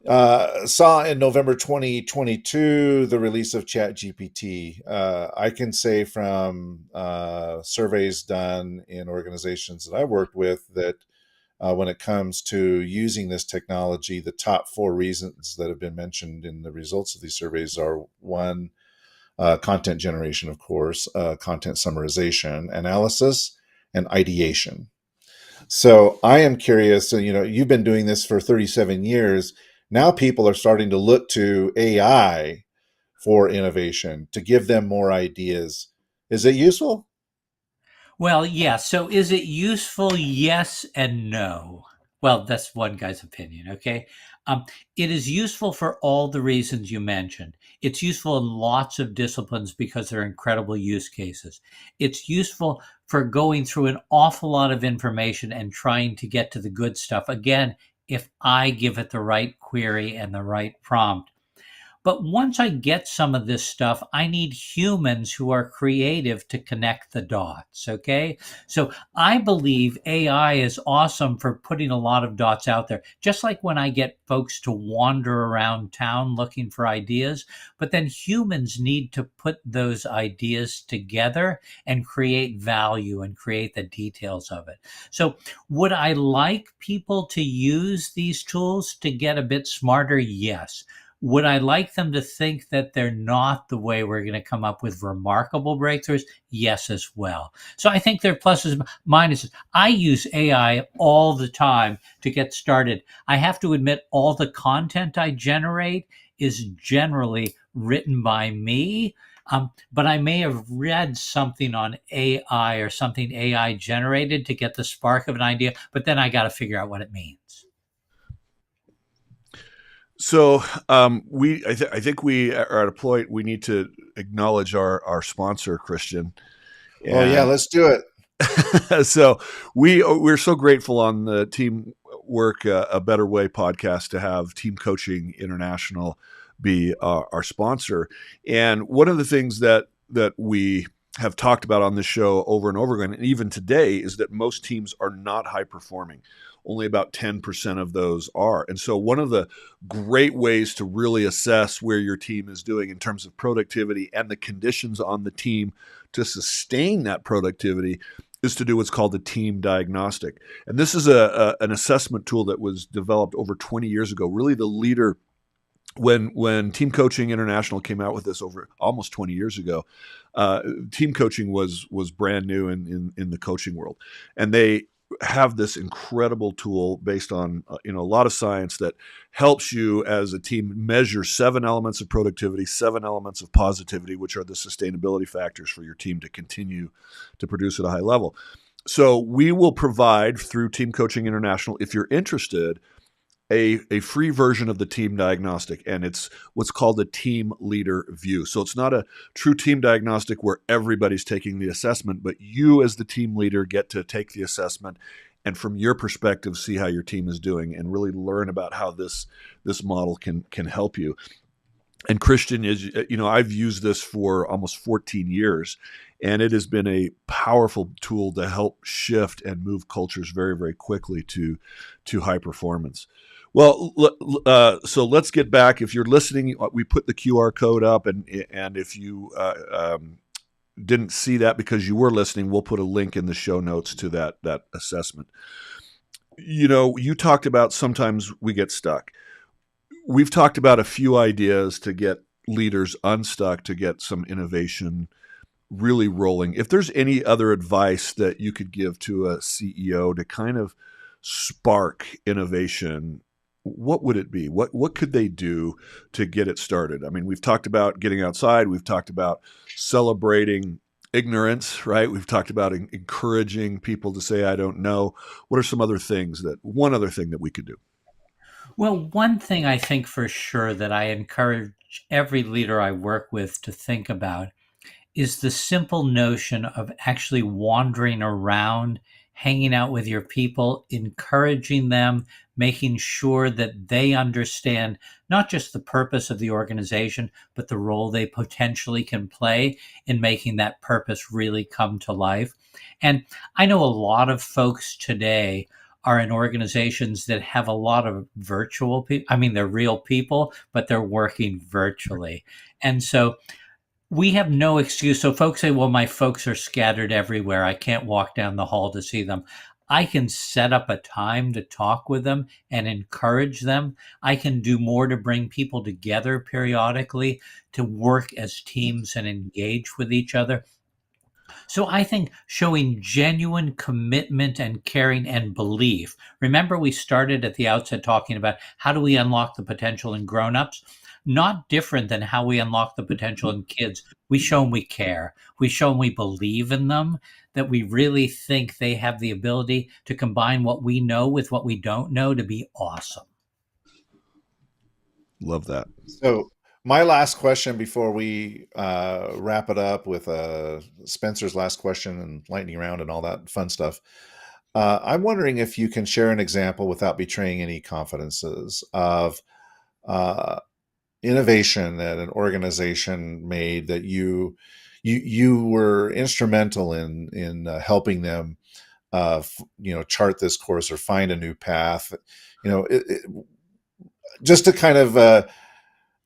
saw in November 2022 the release of ChatGPT. I can say from surveys done in organizations that I worked with that when it comes to using this technology, the top 4 reasons that have been mentioned in the results of these surveys are: 1, content generation, of course, content summarization, analysis, and ideation. So I am curious, you've been doing this for 37 years. Now people are starting to look to AI for innovation to give them more ideas. Is it useful? Well, yeah. So is it useful? Yes and no. Well, that's one guy's opinion. Okay. It is useful for all the reasons you mentioned. It's useful in lots of disciplines because they're incredible use cases. It's useful for going through an awful lot of information and trying to get to the good stuff. Again, if I give it the right query and the right prompt. But once I get some of this stuff, I need humans who are creative to connect the dots. Okay. So I believe AI is awesome for putting a lot of dots out there, just like when I get folks to wander around town looking for ideas. But then humans need to put those ideas together and create value and create the details of it. So, would I like people to use these tools to get a bit smarter? Yes. Would I like them to think that they're not the way we're going to come up with remarkable breakthroughs? Yes, as well. So I think there are pluses and minuses. I use AI all the time to get started. I have to admit, all the content I generate is generally written by me. But I may have read something on AI or something AI generated to get the spark of an idea, but then I got to figure out what it means. So I think we are at a point we need to acknowledge our sponsor, Christian. Oh yeah, And let's do it. so we're so grateful on the Teamwork A Better Way podcast to have Team Coaching International be our sponsor. And one of the things that we have talked about on this show over and over again, and even today, is that most teams are not high performing. Only about 10% of those are. And so one of the great ways to really assess where your team is doing in terms of productivity and the conditions on the team to sustain that productivity is to do what's called the team diagnostic. And this is an assessment tool that was developed over 20 years ago. Really, the leader, when Team Coaching International came out with this over almost 20 years ago, team coaching was brand new in the coaching world, and they have this incredible tool based on a lot of science that helps you as a team measure 7 elements of productivity, 7 elements of positivity, which are the sustainability factors for your team to continue to produce at a high level. So we will provide through Team Coaching International, if you're interested, a free version of the team diagnostic, and it's what's called a team leader view. So it's not a true team diagnostic where everybody's taking the assessment, but you as the team leader get to take the assessment and from your perspective see how your team is doing and really learn about how this model can help you. And Christian, is I've used this for almost 14 years, and it has been a powerful tool to help shift and move cultures very, very quickly to high performance. Well, so let's get back. If you're listening, we put the QR code up, and if you didn't see that because you were listening, we'll put a link in the show notes to that assessment. You talked about sometimes we get stuck. We've talked about a few ideas to get leaders unstuck, to get some innovation really rolling. If there's any other advice that you could give to a CEO to kind of spark innovation, what would it be? What could they do to get it started? I mean, we've talked about getting outside. We've talked about celebrating ignorance, right? We've talked about encouraging people to say, I don't know. What are some other things one other thing that we could do? Well, one thing I think for sure that I encourage every leader I work with to think about is the simple notion of actually wandering around, hanging out with your people, encouraging them, making sure that they understand not just the purpose of the organization, but the role they potentially can play in making that purpose really come to life. And I know a lot of folks today are in organizations that have a lot of virtual people. I mean, they're real people, but they're working virtually. And so we have no excuse. So folks say, well, my folks are scattered everywhere. I can't walk down the hall to see them. I can set up a time to talk with them and encourage them. I can do more to bring people together periodically to work as teams and engage with each other. So I think showing genuine commitment and caring and belief. Remember, we started at the outset talking about how do we unlock the potential in grown-ups? Not different than how we unlock the potential in kids. We show them we care. We show them we believe in them, that we really think they have the ability to combine what we know with what we don't know to be awesome. Love that. So my last question before we wrap it up with Spencer's last question and lightning round and all that fun stuff. I'm wondering if you can share an example without betraying any confidences of innovation that an organization made that you were instrumental in helping them chart this course or find a new path, just to kind of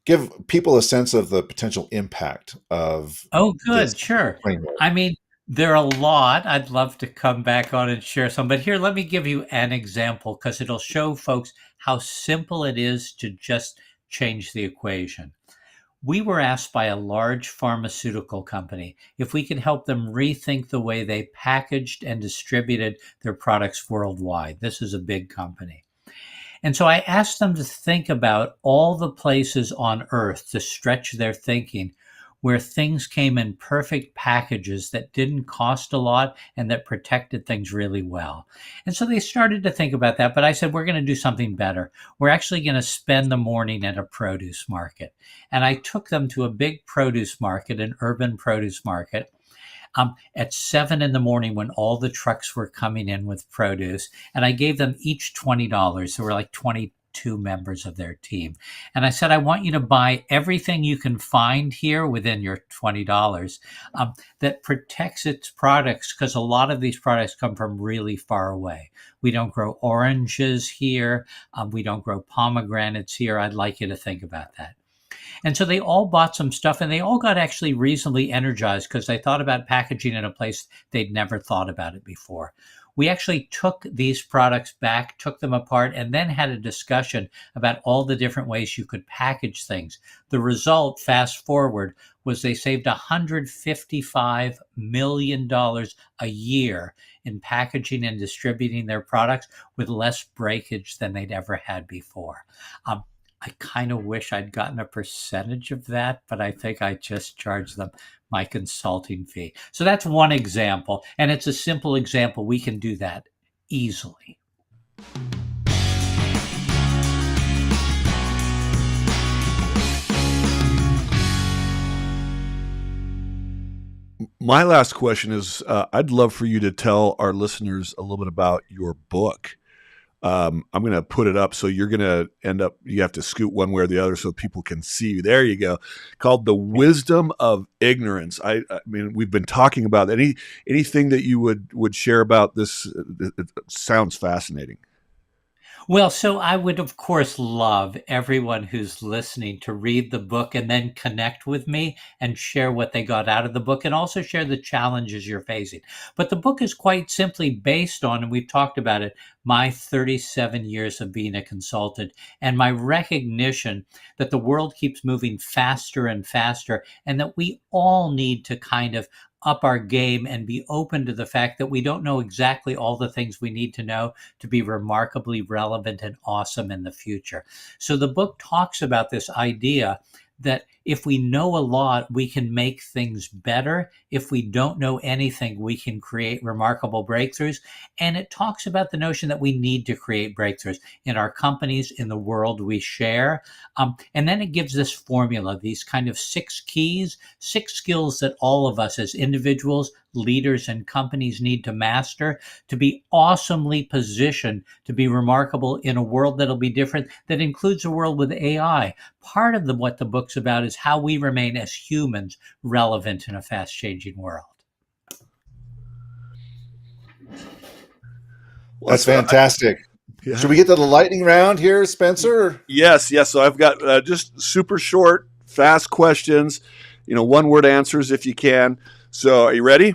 give people a sense of the potential impact of Oh, this good. Sure. framework. I mean, there are a lot. I'd love to come back on and share some, but here, let me give you an example because it'll show folks how simple it is to just change the equation. We were asked by a large pharmaceutical company if we could help them rethink the way they packaged and distributed their products worldwide. This is a big company. And so I asked them to think about all the places on earth to stretch their thinking where things came in perfect packages that didn't cost a lot and that protected things really well. And so they started to think about that. But I said, we're going to do something better. We're actually going to spend the morning at a produce market. And I took them to a big produce market, an urban produce market, at 7 in the morning when all the trucks were coming in with produce. And I gave them each $20. There were like 22 members of their team. And I said, I want you to buy everything you can find here within your $20 that protects its products, because a lot of these products come from really far away. We don't grow oranges here. We don't grow pomegranates here. I'd like you to think about that. And so they all bought some stuff and they all got actually reasonably energized because they thought about packaging in a place they'd never thought about it before. We actually took these products back, took them apart, and then had a discussion about all the different ways you could package things. The result, fast forward, was they saved $155 million a year in packaging and distributing their products with less breakage than they'd ever had before. I kind of wish I'd gotten a percentage of that, but I think I just charged them my consulting fee. So that's one example. And it's a simple example. We can do that easily. My last question is I'd love for you to tell our listeners a little bit about your book. I'm going to put it up. So you're going to end up, you have to scoot one way or the other so people can see you. There you go. Called The Wisdom of Ignorance. I mean, we've been talking about anything that you would share about this. It sounds fascinating. Well, so I would, of course, love everyone who's listening to read the book and then connect with me and share what they got out of the book and also share the challenges you're facing. But the book is quite simply based on, and we've talked about it, my 37 years of being a consultant and my recognition that the world keeps moving faster and faster and that we all need to kind of up our game and be open to the fact that we don't know exactly all the things we need to know to be remarkably relevant and awesome in the future. So the book talks about this idea that if we know a lot, we can make things better. If we don't know anything, we can create remarkable breakthroughs. And it talks about the notion that we need to create breakthroughs in our companies, in the world we share. And then it gives this formula, these kind of 6 keys, 6 skills that all of us as individuals, leaders, and companies need to master to be awesomely positioned to be remarkable in a world that'll be different, that includes a world with AI. Part of what the book's about is how we remain as humans relevant in a fast changing world. That's fantastic. Yeah. Should we get to the lightning round here, Spencer? Yes. So I've got just super short, fast questions, 1-word answers if you can. So are you ready?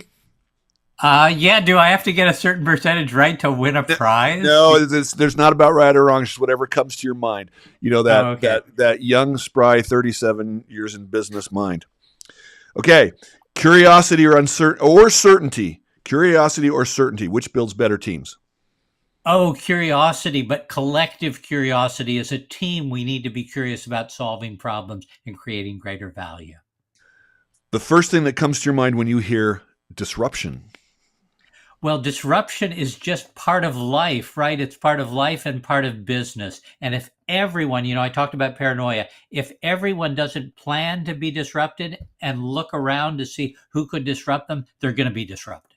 Yeah. Do I have to get a certain percentage right to win a prize? No, there's not about right or wrong. It's just whatever comes to your mind. That young, spry, 37 years in business mind. Okay. Curiosity or certainty. Curiosity or certainty. Which builds better teams? Oh, curiosity, but collective curiosity. As a team, we need to be curious about solving problems and creating greater value. The first thing that comes to your mind when you hear disruption. Well, disruption is just part of life, right? It's part of life and part of business. And if everyone, I talked about paranoia, if everyone doesn't plan to be disrupted and look around to see who could disrupt them, they're going to be disrupted.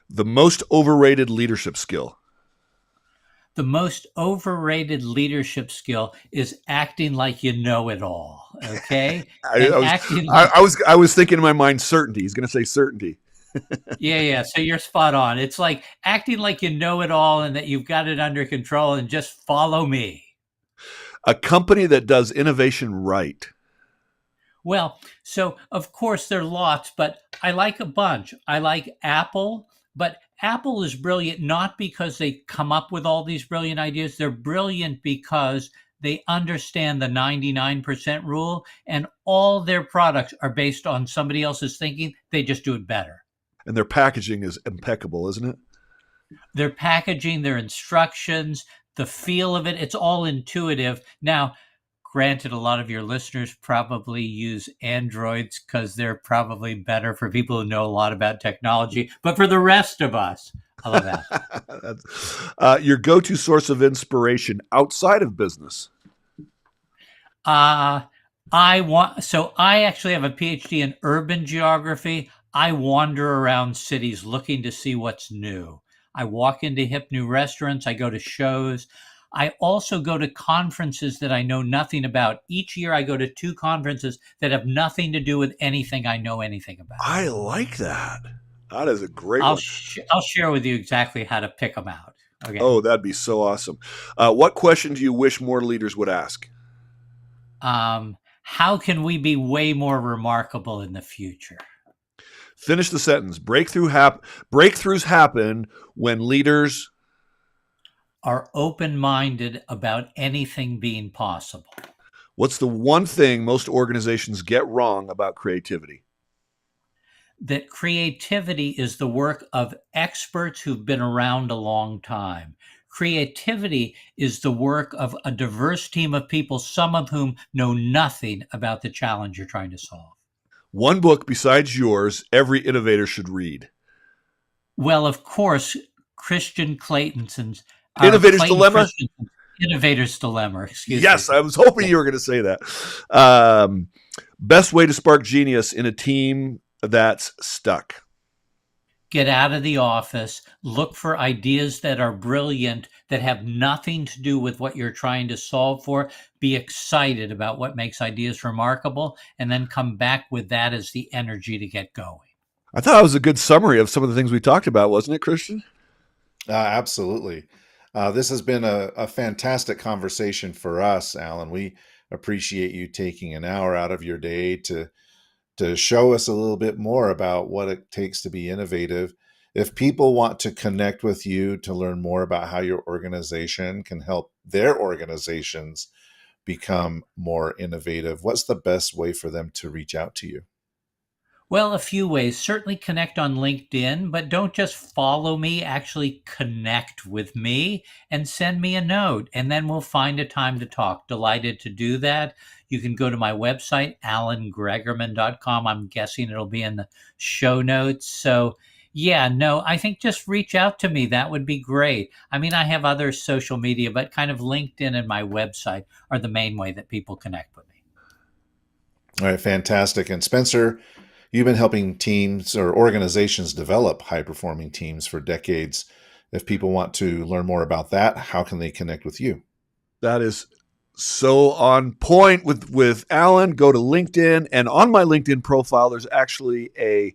The most overrated leadership skill. the most overrated leadership skill is acting like you know it all. Okay. I, And I was acting like, I was thinking in my mind certainty. He's going to say certainty. yeah, yeah. So you're spot on. It's like acting like you know it all and that you've got it under control and just follow me. A company that does innovation right. Well, so of course there are lots, but I like a bunch. I like Apple, but Apple is brilliant not because they come up with all these brilliant ideas. They're brilliant because they understand the 99% rule and all their products are based on somebody else's thinking. They just do it better. And their packaging is impeccable, isn't it? Their packaging, their instructions, the feel of it, it's all intuitive. Now, granted, a lot of your listeners probably use Androids because they're probably better for people who know a lot about technology. But for the rest of us, I love Apple. Your go-to source of inspiration outside of business. I actually have a PhD in urban geography. I wander around cities looking to see what's new. I walk into hip new restaurants. I go to shows. I also go to conferences that I know nothing about. Each year I go to 2 conferences that have nothing to do with anything I know anything about. I like that. That is a great I'll one. I'll share with you exactly how to pick them out. Okay. Oh, that'd be so awesome. What question do you wish more leaders would ask? How can we be way more remarkable in the future? Finish the sentence. Breakthroughs happen when leaders Are open-minded about anything being possible. What's the one thing most organizations get wrong about creativity? That creativity is the work of experts who've been around a long time. Creativity is the work of a diverse team of people, some of whom know nothing about the challenge you're trying to solve. One book besides yours every innovator should read. Well, of course, Christian Clayton's Innovator's Clayton Dilemma? Christensen's Innovator's Dilemma. Excuse Yes, me. I was hoping you were going to say that. Best way to spark genius in a team that's stuck. Get out of the office, look for ideas that are brilliant, that have nothing to do with what you're trying to solve for. Be excited about what makes ideas remarkable, and then come back with that as the energy to get going. I thought it was a good summary of some of the things we talked about, wasn't it, Christian? Absolutely. This has been a fantastic conversation for us, Alan. We appreciate you taking an hour out of your day to show us a little bit more about what it takes to be innovative. If people want to connect with you to learn more about how your organization can help their organizations become more innovative, what's the best way for them to reach out to you? Well, a few ways. Certainly connect on LinkedIn, but don't just follow me. Actually connect with me and send me a note, and then we'll find a time to talk. Delighted to do that. You can go to my website, alangregerman.com. I'm guessing it'll be in the show notes. So, yeah, no, I think just reach out to me. That would be great. I mean, I have other social media, but kind of LinkedIn and my website are the main way that people connect with me. All right, fantastic. And Spencer, you've been helping teams or organizations develop high-performing teams for decades. If people want to learn more about that, how can they connect with you? That is so on point with Alan. Go to LinkedIn, and on my LinkedIn profile, there's actually a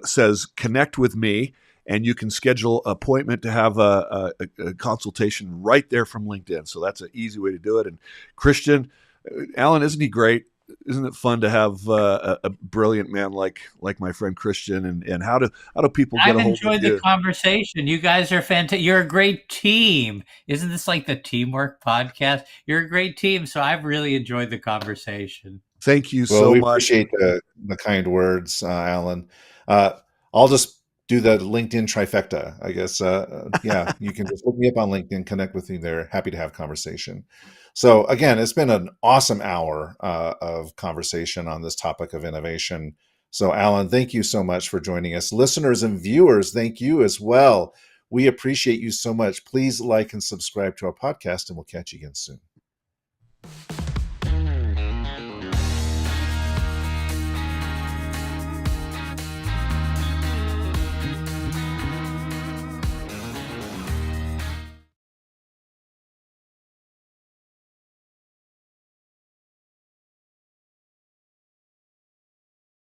says connect with me, and you can schedule an appointment to have a consultation right there from LinkedIn. So that's an easy way to do it. And Christian, Alan, isn't he great? Isn't it fun to have a brilliant man like my friend Christian? And how do people get I've a hold of you? enjoyed the conversation. You guys are fantastic. You're a great team. Isn't this like the teamwork podcast? You're a great team. So I've really enjoyed the conversation. Thank you Well, so we much. appreciate the kind words, Alan. I'll just do the LinkedIn trifecta, I guess. Yeah, you can just look me up on LinkedIn, connect with me there. Happy to have conversation. So again, it's been an awesome hour of conversation on this topic of innovation. So Alan, thank you so much for joining us. Listeners and viewers, thank you as well. We appreciate you so much. Please like and subscribe to our podcast, and we'll catch you again soon.